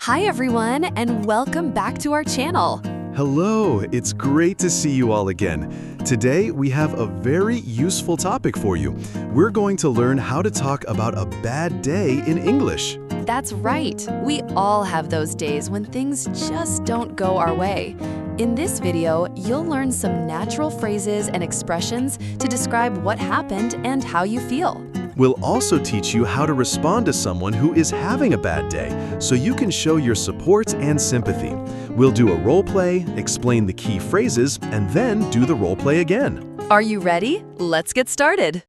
Hi everyone, and welcome back to our channel. Hello, it's great to see you all again. Today, we have a very useful topic for you. We're going to learn how to talk about a bad day in English. That's right. We all have those days when things just don't go our way. In this video, you'll learn some natural phrases and expressions to describe what happened and how you feel. We'll also teach you how to respond to someone who is having a bad day, so you can show your support and sympathy. We'll do a role play, explain the key phrases, and then do the role play again. Are you ready? Let's get started.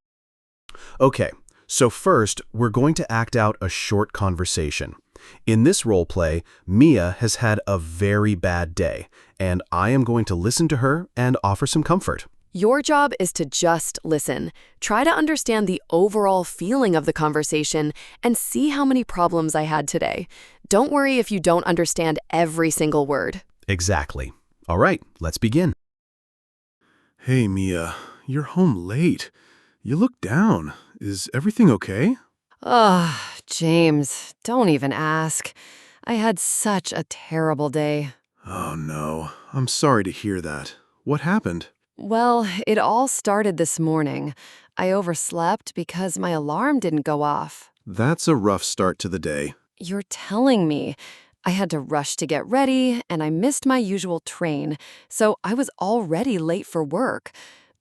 Okay, so first, we're going to act out a short conversation. In this role play, Mia has had a very bad day, and I am going to listen to her and offer some comfort. Your job is to just listen. Try to understand the overall feeling of the conversation and see how many problems I had today. Don't worry if you don't understand every single word. Exactly. All right, let's begin. Hey, Mia, you're home late. You look down. Is everything okay? Ugh, James, don't even ask. I had such a terrible day. Oh, no. I'm sorry to hear that. What happened? Well, it all started this morning. I overslept because my alarm didn't go off. That's a rough start to the day. You're telling me. I had to rush to get ready, and I missed my usual train, so I was already late for work.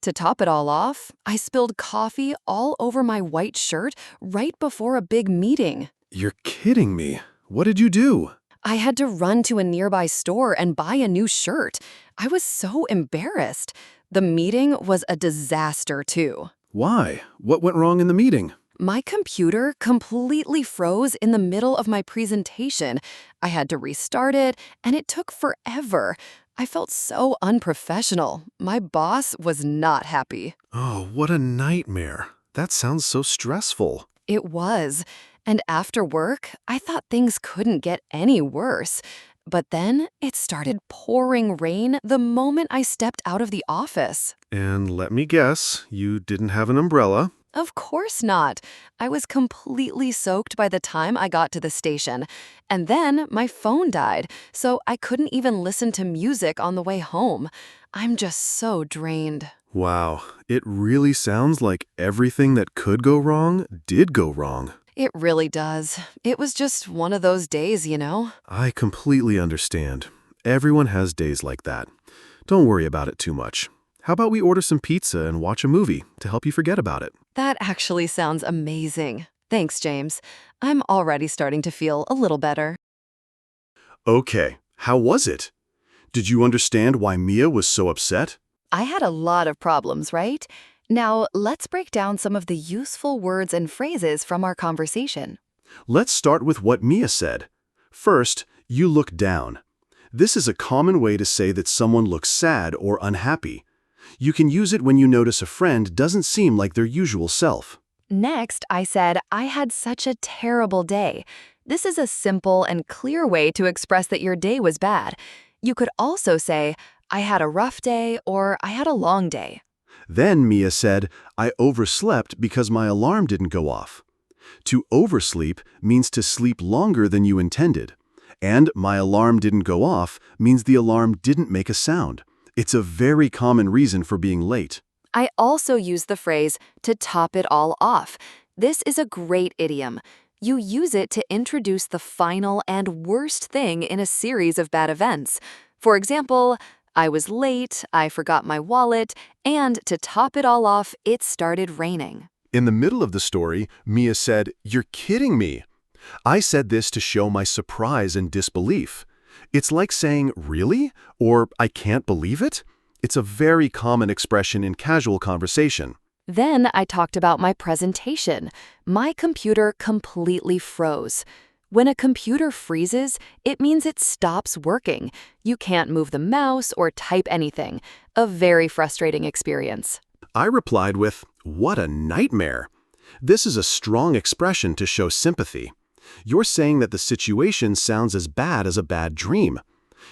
To top it all off, I spilled coffee all over my white shirt right before a big meeting. You're kidding me. What did you do? I had to run to a nearby store and buy a new shirt. I was so embarrassed. The meeting was a disaster, too. Why? What went wrong in the meeting? My computer completely froze in the middle of my presentation. I had to restart it, and it took forever. I felt so unprofessional. My boss was not happy. Oh, what a nightmare. That sounds so stressful. It was. And after work, I thought things couldn't get any worse. But then it started pouring rain the moment I stepped out of the office. And let me guess, you didn't have an umbrella. Of course not. I was completely soaked by the time I got to the station. And then my phone died, so I couldn't even listen to music on the way home. I'm just so drained. Wow, it really sounds like everything that could go wrong did go wrong. It really does. It was just one of those days, you know? I completely understand. Everyone has days like that. Don't worry about it too much. How about we order some pizza and watch a movie to help you forget about it? That actually sounds amazing. Thanks, James. I'm already starting to feel a little better. Okay, how was it? Did you understand why Mia was so upset? I had a lot of problems, right? Now, let's break down some of the useful words and phrases from our conversation. Let's start with what Mia said. First, you look down. This is a common way to say that someone looks sad or unhappy. You can use it when you notice a friend doesn't seem like their usual self. Next, I said, I had such a terrible day. This is a simple and clear way to express that your day was bad. You could also say, I had a rough day or I had a long day. Then Mia said, I overslept because my alarm didn't go off. To oversleep means to sleep longer than you intended. And my alarm didn't go off means the alarm didn't make a sound. It's a very common reason for being late. I also use the phrase, to top it all off. This is a great idiom. You use it to introduce the final and worst thing in a series of bad events. For example, I was late, I forgot my wallet, and to top it all off, it started raining. In the middle of the story, Mia said, You're kidding me. I said this to show my surprise and disbelief. It's like saying, really? Or I can't believe it? It's a very common expression in casual conversation. Then I talked about my presentation. My computer completely froze. When a computer freezes, it means it stops working. You can't move the mouse or type anything. A very frustrating experience. I replied with, What a nightmare. This is a strong expression to show sympathy. You're saying that the situation sounds as bad as a bad dream.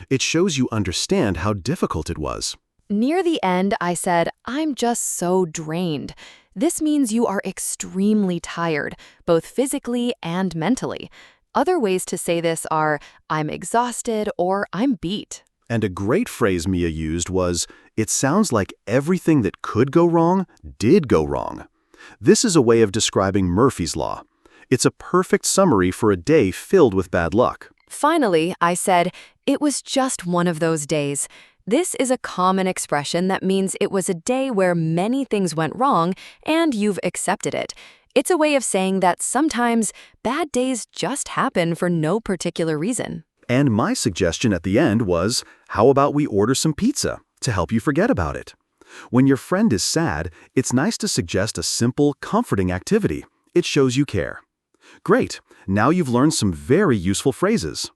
It shows you understand how difficult it was. Near the end, I said, I'm just so drained. This means you are extremely tired, both physically and mentally. Other ways to say this are, I'm exhausted or I'm beat. And a great phrase Mia used was, it sounds like everything that could go wrong did go wrong. This is a way of describing Murphy's Law. It's a perfect summary for a day filled with bad luck. Finally, I said, it was just one of those days. This is a common expression that means it was a day where many things went wrong and you've accepted it. It's a way of saying that sometimes bad days just happen for no particular reason. And my suggestion at the end was, how about we order some pizza to help you forget about it? When your friend is sad, it's nice to suggest a simple, comforting activity. It shows you care. Great, now you've learned some very useful phrases.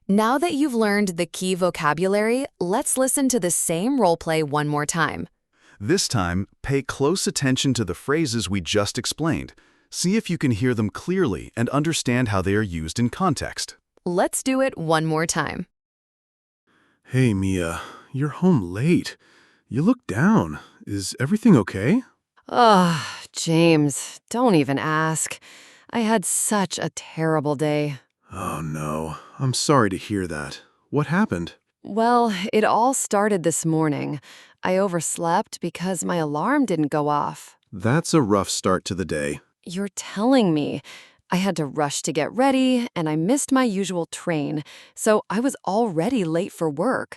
Now that you've learned the key vocabulary, let's listen to the same roleplay one more time. This time, pay close attention to the phrases we just explained. See if you can hear them clearly and understand how they are used in context. Let's do it one more time. Hey, Mia, you're home late. You look down. Is everything okay? Ugh, James, don't even ask. I had such a terrible day. Oh, no. I'm sorry to hear that. What happened? Well, it all started this morning. I overslept because my alarm didn't go off. That's a rough start to the day. You're telling me. I had to rush to get ready, and I missed my usual train, so I was already late for work.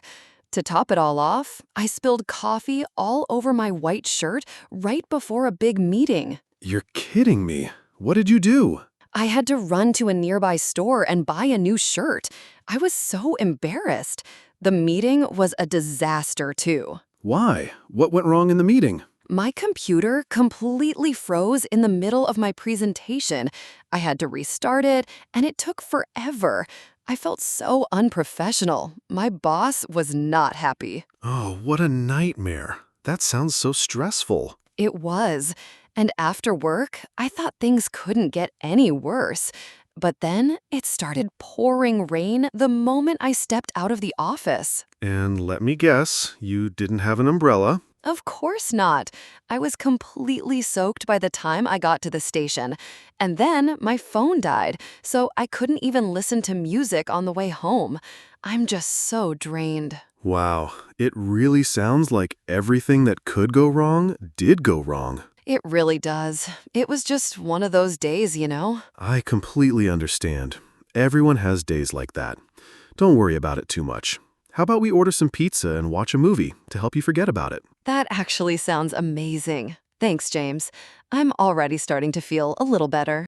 To top it all off, I spilled coffee all over my white shirt right before a big meeting. You're kidding me. What did you do? I had to run to a nearby store and buy a new shirt. I was so embarrassed. The meeting was a disaster, too. Why? What went wrong in the meeting? My computer completely froze in the middle of my presentation. I had to restart it, and it took forever. I felt so unprofessional. My boss was not happy. Oh, what a nightmare. That sounds so stressful. It was. And after work, I thought things couldn't get any worse. But then it started pouring rain the moment I stepped out of the office. And let me guess, you didn't have an umbrella? Of course not. I was completely soaked by the time I got to the station. And then my phone died, so I couldn't even listen to music on the way home. I'm just so drained. Wow, it really sounds like everything that could go wrong did go wrong. It really does. It was just one of those days, you know? I completely understand. Everyone has days like that. Don't worry about it too much. How about we order some pizza and watch a movie to help you forget about it? That actually sounds amazing. Thanks, James. I'm already starting to feel a little better.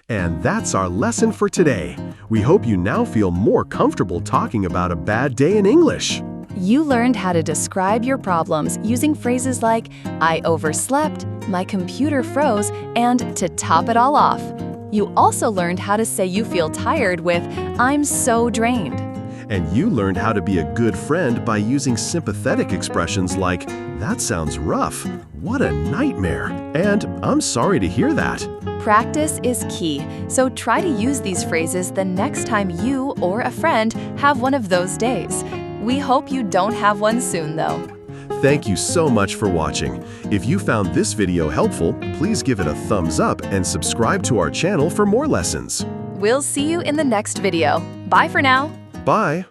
And that's our lesson for today. We hope you now feel more comfortable talking about a bad day in English. You learned how to describe your problems using phrases like, I overslept, my computer froze, and to top it all off. You also learned how to say you feel tired with, I'm so drained. And you learned how to be a good friend by using sympathetic expressions like, that sounds rough, what a nightmare, and I'm sorry to hear that. Practice is key, so try to use these phrases the next time you or a friend have one of those days. We hope you don't have one soon, though. Thank you so much for watching. If you found this video helpful, please give it a thumbs up and subscribe to our channel for more lessons. We'll see you in the next video. Bye for now. Bye!